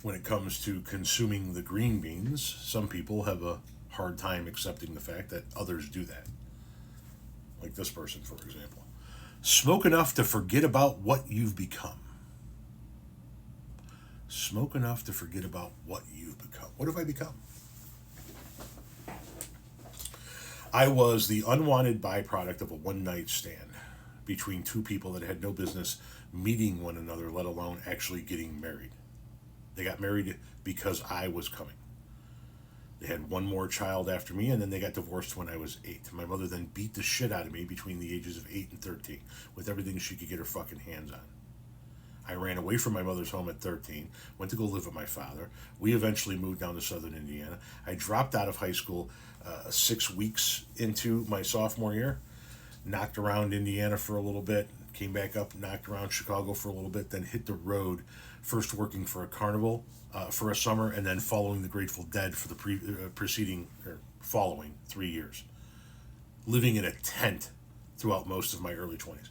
when it comes to consuming the green beans, some people have a hard time accepting the fact that others do that. Like this person, for example. Smoke enough to forget about what you've become. Smoke enough to forget about what you've become. What have I become? I was the unwanted byproduct of a one night stand between two people that had no business meeting one another, let alone actually getting married. They got married because I was coming. They had one more child after me, and then they got divorced when I was 8. My mother then beat the shit out of me between the ages of 8 and 13 with everything she could get her fucking hands on. I ran away from my mother's home at 13, went to go live with my father. We eventually moved down to southern Indiana. I dropped out of high school 6 weeks into my sophomore year, knocked around Indiana for a little bit, came back up, knocked around Chicago for a little bit, then hit the road, first working for a carnival for a summer, and then following the Grateful Dead for the preceding or following 3 years. Living in a tent throughout most of my early 20s.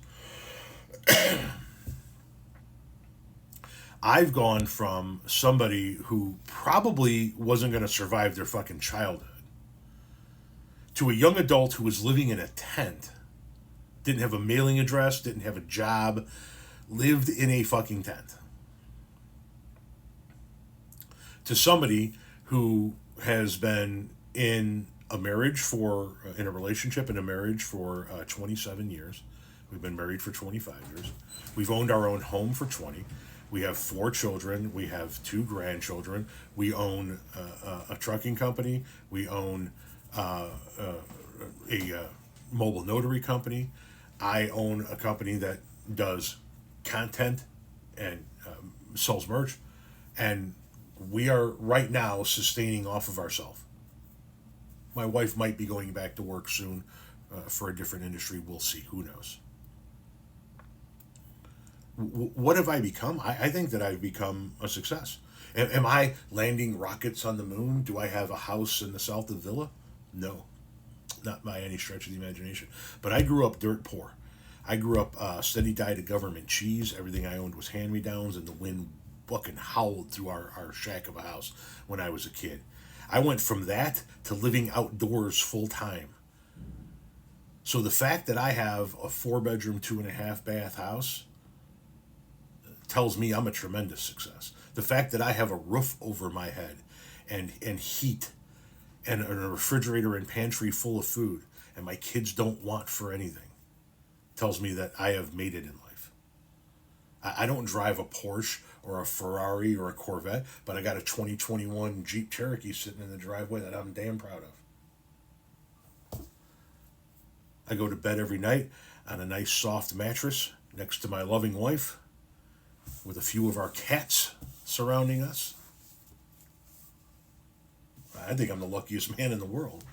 I've gone from somebody who probably wasn't going to survive their fucking childhood to a young adult who was living in a tent, didn't have a mailing address, didn't have a job, lived in a fucking tent, to somebody who has been in a marriage for, in a relationship, in a marriage for 27 years. We've been married for 25 years. We've owned our own home for 20. We have 4 children. We have 2 grandchildren. We own a trucking company. We own a mobile notary company. I own a company that does content and sells merch. And we are right now sustaining off of ourselves. My wife might be going back to work soon for a different industry. We'll see. Who knows? What have I become? I think that I've become a success. Am I landing rockets on the moon? Do I have a house in the south of Villa? No, not by any stretch of the imagination. But I grew up dirt poor. I grew up steady diet of government cheese. Everything I owned was hand-me-downs, and the wind fucking howled through our shack of a house when I was a kid. I went from that to living outdoors full-time. So the fact that I have a 4-bedroom, 2.5-bath house tells me I'm a tremendous success. The fact that I have a roof over my head and heat and a refrigerator and pantry full of food and my kids don't want for anything tells me that I have made it in life. I don't drive a Porsche or a Ferrari or a Corvette, but I got a 2021 Jeep Cherokee sitting in the driveway that I'm damn proud of. I go to bed every night on a nice soft mattress next to my loving wife, with a few of our cats surrounding us. I think I'm the luckiest man in the world.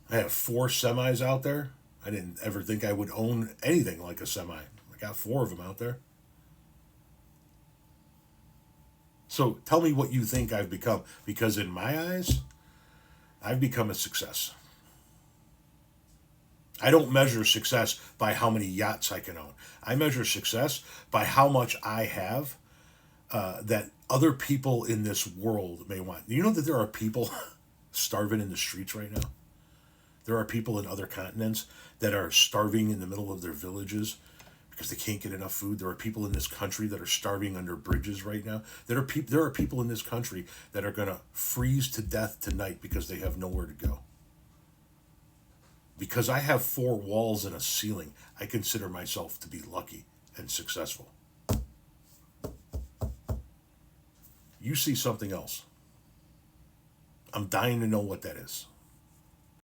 I have 4 semis out there. I didn't ever think I would own anything like a semi. I got 4 of them out there. So tell me what you think I've become, because in my eyes, I've become a success. I don't measure success by how many yachts I can own. I measure success by how much I have that other people in this world may want. You know that there are people starving in the streets right now? There are people in other continents that are starving in the middle of their villages because they can't get enough food. There are people in this country that are starving under bridges right now. There are people in this country that are going to freeze to death tonight because they have nowhere to go. Because I have 4 walls and a ceiling, I consider myself to be lucky and successful. You see something else. I'm dying to know what that is.